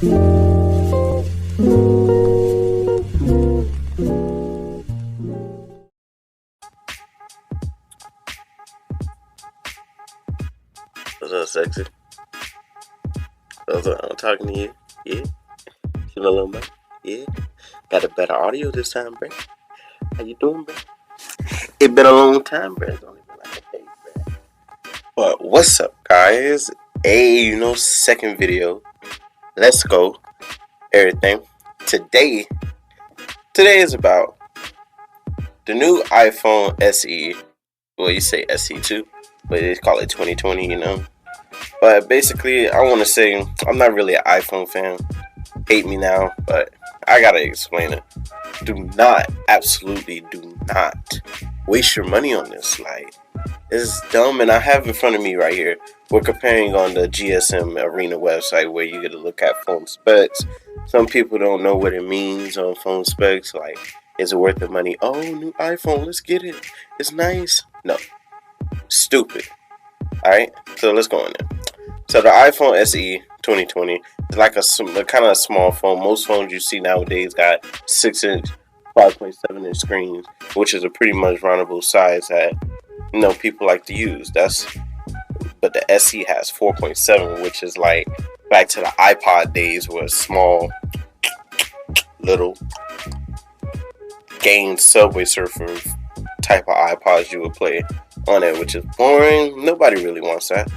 What's up, sexy? What's up? I'm talking to you. Yeah. Feeling a little better. Yeah. Got a better audio this time, bro. How you doing, bro? It been a long time, bro. It's only been like a day, bro. But what's up, guys? Hey, second video. Let's go. Everything. Today is about the new iPhone SE. Well, you say SE2, but they call it 2020, But basically, I want to say I'm not really an iPhone fan. Hate me now, but I gotta explain it. Absolutely do not waste your money on this. Like, it's dumb, and I have in front of me right here. We're comparing on the GSM Arena website where you get to look at phone specs. Some people don't know what it means on phone specs. Like, is it worth the money? Oh, new iPhone, let's get it. It's nice. No, stupid. All right, so let's go in there. So the iPhone SE 2020 is like a kind of a small phone. Most phones you see nowadays got 6-inch, 5.7-inch screens, which is a pretty much roundable size that people like to use. But the SE has 4.7, which is like back to the iPod days, where small, little game Subway Surfer type of iPods you would play on it, which is boring. Nobody really wants that.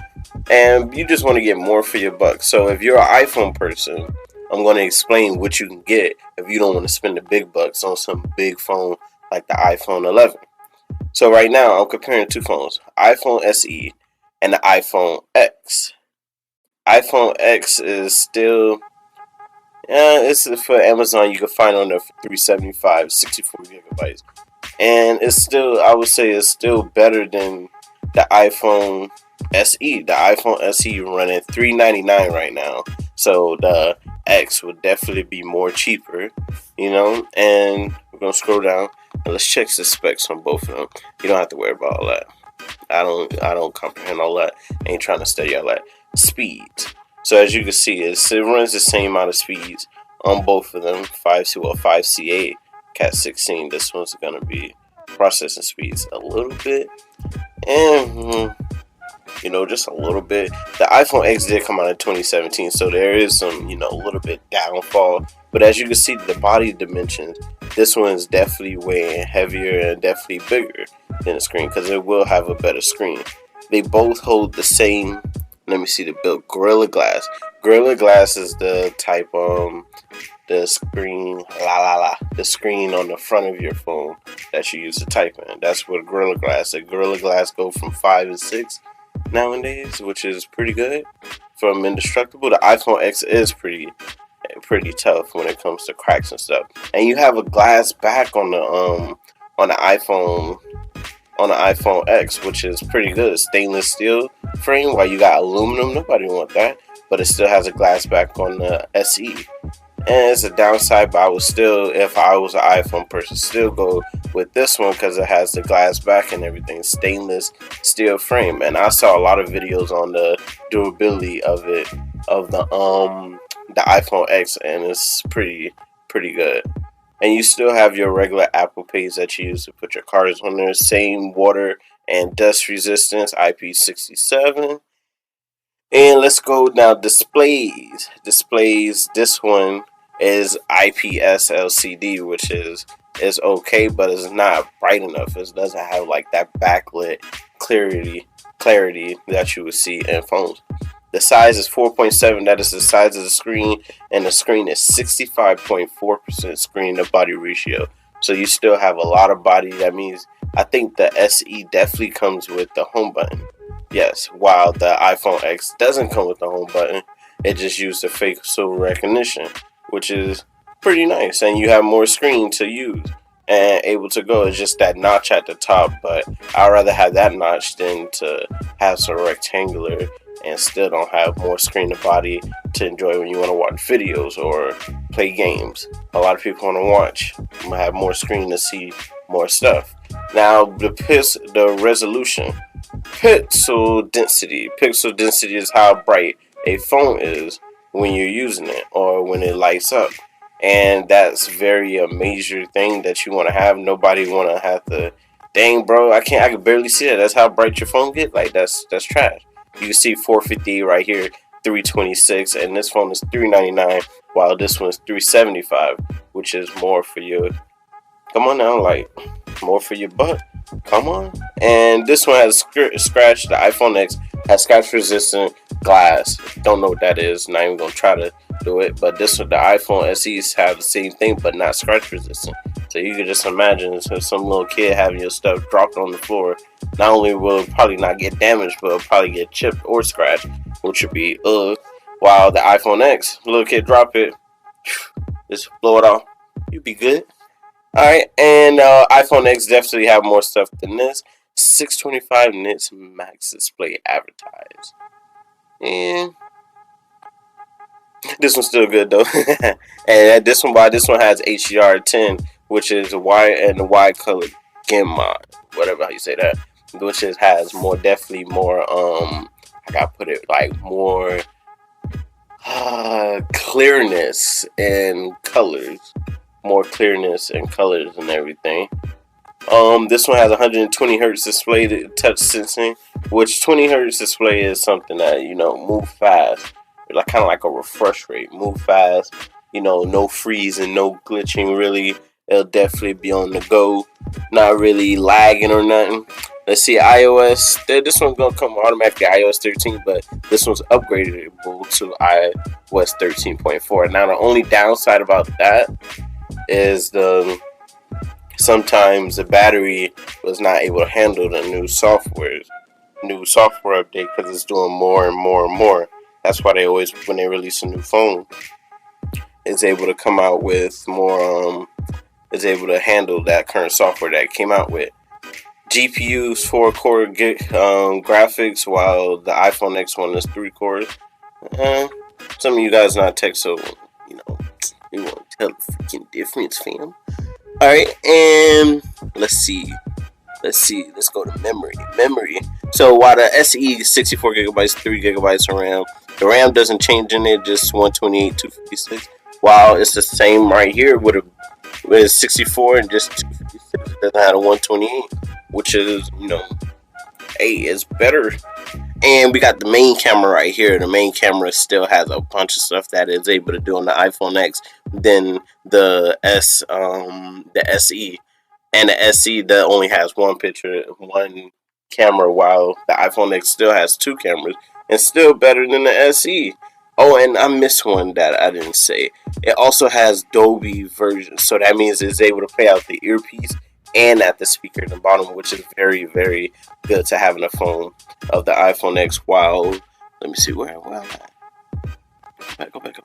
And you just want to get more for your buck. So if you're an iPhone person, I'm going to explain what you can get if you don't want to spend the big bucks on some big phone like the iPhone 11. So right now, I'm comparing two phones, iPhone SE and the iPhone X. iPhone X is still, it's for Amazon. You can find on there for $375, 64 gigabytes. And it's still, I would say it's still better than the iPhone SE. The iPhone SE running $399 right now. So the X would definitely be more cheaper, and we're gonna scroll down and let's check the specs on both of them. You don't have to worry about all that. I don't comprehend all that. I ain't trying to study all that. Speeds. So as you can see, it runs the same amount of speeds on both of them. 5C8, Cat 16. This one's gonna be processing speeds a little bit, and just a little bit. The iPhone X did come out in 2017, so there is some, a little bit downfall. But as you can see, the body dimensions, this one is definitely way heavier and definitely bigger than the screen, because it will have a better screen. They both hold the same, let me see the build, Gorilla Glass. Gorilla Glass is the type, the screen, the screen on the front of your phone that you use to type in. That's what Gorilla Glass. The Gorilla Glass go from 5 and 6 nowadays, which is pretty good. From indestructible, the iPhone X is pretty tough when it comes to cracks and stuff. And you have a glass back on the iPhone X, which is pretty good. Stainless steel frame, while you got aluminum. Nobody want that, but it still has a glass back on the SE. And it's a downside, but I would still, if I was an iPhone person, still go with this one because it has the glass back and everything, stainless steel frame. And I saw a lot of videos on the durability of it, of the iPhone X, and it's pretty good. And you still have your regular Apple Pays that you use to put your cards on there. Same water and dust resistance, IP67. And let's go now, displays. This one is IPS LCD, which is okay, but it's not bright enough. It doesn't have like that backlit clarity that you would see in phones. The size is 4.7. That is the size of the screen, and the screen is 65.4% screen to body ratio. So you still have a lot of body. That means I think the SE definitely comes with the home button. Yes, while the iPhone X doesn't come with the home button, it just used the facial recognition, which is pretty nice, and you have more screen to use and able to go. It's just that notch at the top, but I'd rather have that notch than to have some rectangular and still don't have more screen to body to enjoy when you want to watch videos or play games. A lot of people want to have more screen to see more stuff. Now the resolution, pixel density is how bright a phone is. when you're using it or when it lights up. And that's very a major thing that you want to have. Nobody want to have to, dang bro, I can barely see it. That's how bright your phone get. Like that's trash. You can see 450 right here, 326, and this phone is 399, while this one's 375, which is more for your, come on now, like more for your butt. Come on. And this one has scratch. The iPhone X has scratch resistant glass. Don't know what that is. Not even gonna try to do it. But this one, the iPhone SEs have the same thing, but not scratch resistant. So you can just imagine some little kid having your stuff dropped on the floor. Not only will it probably not get damaged, but it'll probably get chipped or scratched, which would be ugh. While the iPhone X, little kid drop it, just blow it off. You'd be good. Alright, and iPhone X definitely have more stuff than this. 625 nits max display advertised. And this one's still good though. And this one has HDR10, which is the wide color gamma, whatever how you say that, which has definitely more I gotta put it like more clearness and colors, more clearness and colors and everything. This one has 120 hertz display touch sensing, which 20 hertz display is something that move fast, like kind of like a refresh rate, move fast. No freezing, no glitching. Really, it'll definitely be on the go, not really lagging or nothing. Let's see, iOS. This one's gonna come automatically iOS 13, but this one's upgradable to iOS 13.4. Now, the only downside about that is sometimes the battery was not able to handle the new software update because it's doing more and more and more. That's why they always, when they release a new phone, is able to come out with more. Is able to handle that current software that it came out with. GPU's 4-core graphics, while the iPhone X one is 3 cores. Some of you guys not tech, so you won't tell the freaking difference, fam. Alright, and let's see. Let's go to memory. So while the SE is 64 gigabytes, 3 gigabytes of RAM, the RAM doesn't change in it, just 128, 256. While it's the same right here with 64 and just 256, it doesn't have a 128, which is, hey, it's better. And we got the main camera right here. The main camera still has a bunch of stuff that it's able to do on the iPhone X than the SE. And the SE that only has one camera, while the iPhone X still has 2 cameras and still better than the SE. Oh, and I missed one that I didn't say. It also has Dolby version, so that means it's able to play out the earpiece and at the speaker at the bottom, which is very, very good to have in a phone of the iPhone X. While, let me see where I'm at. Go back.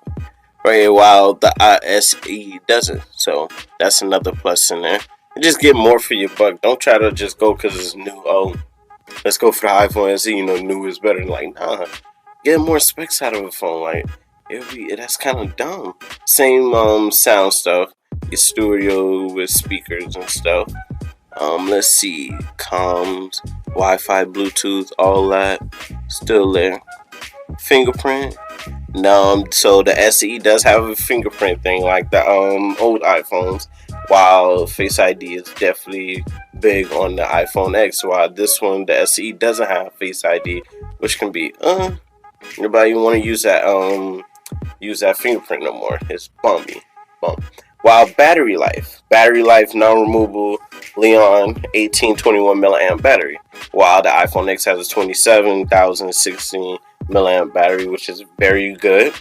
Right, while the SE doesn't. So that's another plus in there. And just get more for your buck. Don't try to just go because it's new. Oh, let's go for the iPhone SE. New is better. Like, nah. Get more specs out of a phone. Like, that's kind of dumb. Same sound stuff. Your studio with speakers and stuff. Let's see, comms, Wi-Fi, Bluetooth, all that still there. Fingerprint. So the SE does have a fingerprint thing like the old iPhones, while Face ID is definitely big on the iPhone X. While this one, the SE, doesn't have Face ID, which can be nobody want to use that fingerprint no more. It's bum. While battery life non-removable Leon 1821 milliamp battery, while the iPhone X has a 27,016 milliamp battery, which is very good,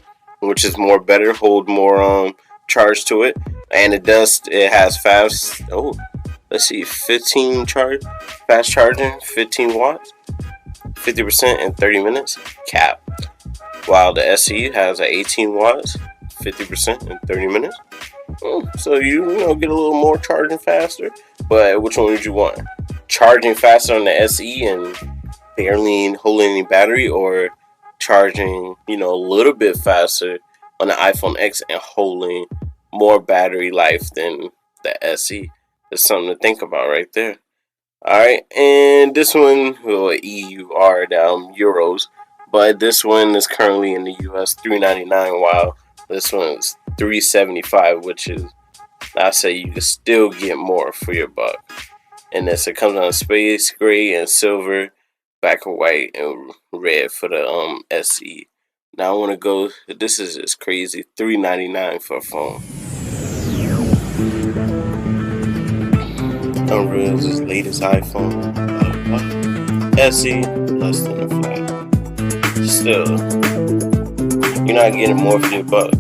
which is more better, hold more charge to it, and it has fast 15 fast charging, 15 watts, 50% in 30 minutes cap, while the SE has a 18 watts, 50% in 30 minutes. So you get a little more charging faster. But which one would you want? Charging faster on the SE and barely holding any battery, or charging a little bit faster on the iPhone X and holding more battery life than the SE? There's something to think about right there. Alright, and this one will EUR down euros, but this one is currently in the US $399, while this one's $375, which is, I say you can still get more for your buck. And this, it comes on space gray and silver, black and white and red for the SE. Now I want to go. This is just crazy. $399 for a phone. Unreal's his latest iPhone. SE less than a flat. Still, you're not getting more for your buck.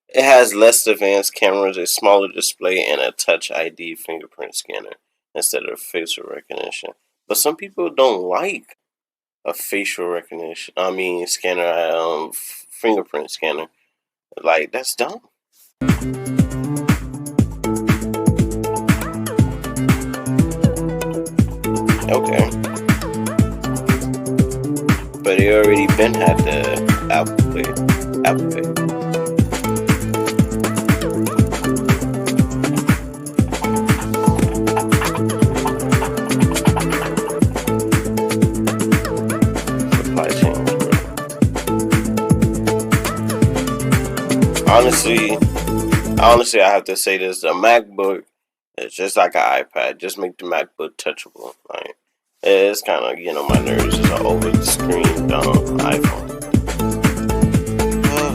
It has less advanced cameras, a smaller display, and a Touch ID fingerprint scanner instead of facial recognition. But some people don't like a facial recognition. Scanner, fingerprint scanner. Like, that's dumb. Okay. But it already been had the Apple Pay. Honestly, I have to say this: the MacBook is just like an iPad. Just make the MacBook touchable. Like, it's kind of getting on my nerves. It's an over the screen iPhone.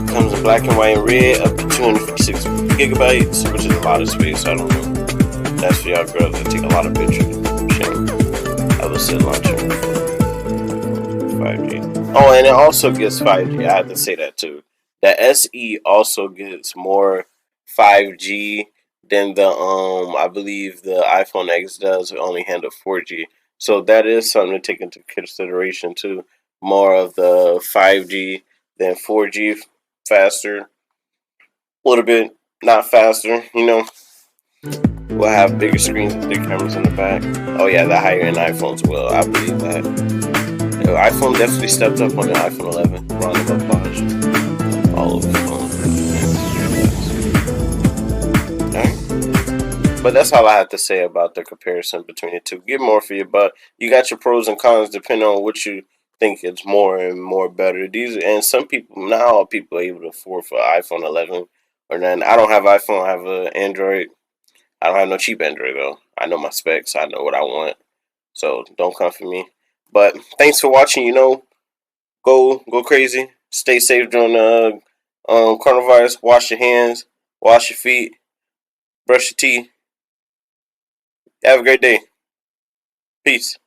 Comes in black and white and red, up to 256 gigabytes, which is a lot of space. I don't know. That's for y'all girls that take a lot of pictures. I will sit launcher 5G. Oh, and it also gets 5G. I have to say that too. The SE also gets more 5G than the I believe the iPhoneX does. It only handle 4G. So that is something to take into consideration too. More of the 5G than 4G, faster. A little bit not faster, We'll have bigger screens with big cameras in the back. Oh yeah, the higher end iPhones will. I believe that. iPhone definitely stepped up on the iPhone 11. Round of applause. All over the phone. Alright. But that's all I have to say about the comparison between the two. Get more for your buck. You got your pros and cons depending on what you think is more and more better. Some people, not all people are able to afford for iPhone 11 or none. I don't have iPhone. I have an Android. I don't have no cheap Android though. I know my specs. I know what I want. So don't come for me. But thanks for watching. Go crazy. Stay safe during the coronavirus. Wash your hands. Wash your feet. Brush your teeth. Have a great day. Peace.